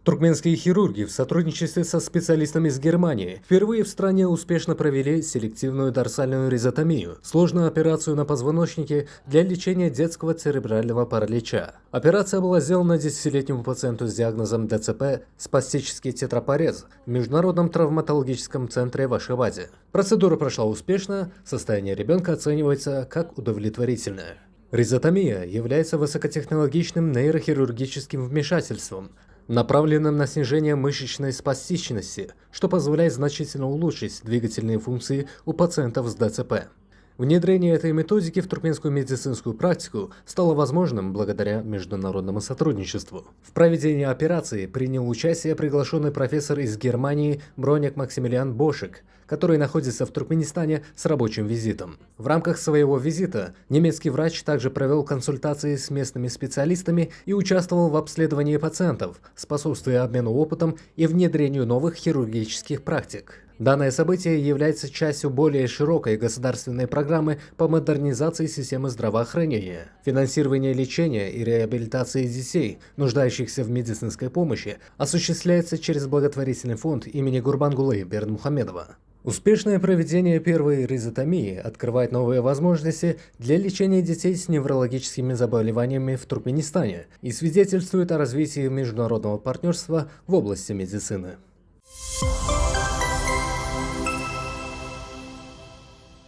Туркменские хирурги в сотрудничестве со специалистами из Германии впервые в стране успешно провели селективную дорсальную ризотомию, сложную операцию на позвоночнике для лечения детского церебрального паралича. Операция была сделана 10-летнему пациенту с диагнозом ДЦП спастический тетрапорез в Международном травматологическом центре в Ашхабаде. Процедура прошла успешно, состояние ребенка оценивается как удовлетворительное. Ризотомия является высокотехнологичным нейрохирургическим вмешательством, направленным на снижение мышечной спастичности, что позволяет значительно улучшить двигательные функции у пациентов с ДЦП. Внедрение этой методики в туркменскую медицинскую практику стало возможным благодаря международному сотрудничеству. В проведении операции принял участие приглашенный профессор из Германии Броник Максимилиан Бошек, который находится в Туркменистане с рабочим визитом. В рамках своего визита немецкий врач также провел консультации с местными специалистами и участвовал в обследовании пациентов, способствуя обмену опытом и внедрению новых хирургических практик. Данное событие является частью более широкой государственной программы по модернизации системы здравоохранения. Финансирование лечения и реабилитации детей, нуждающихся в медицинской помощи, осуществляется через благотворительный фонд имени Гурбангулы Бердмухамедова. Успешное проведение первой ризотомии открывает новые возможности для лечения детей с неврологическими заболеваниями в Туркменистане и свидетельствует о развитии международного партнерства в области медицины.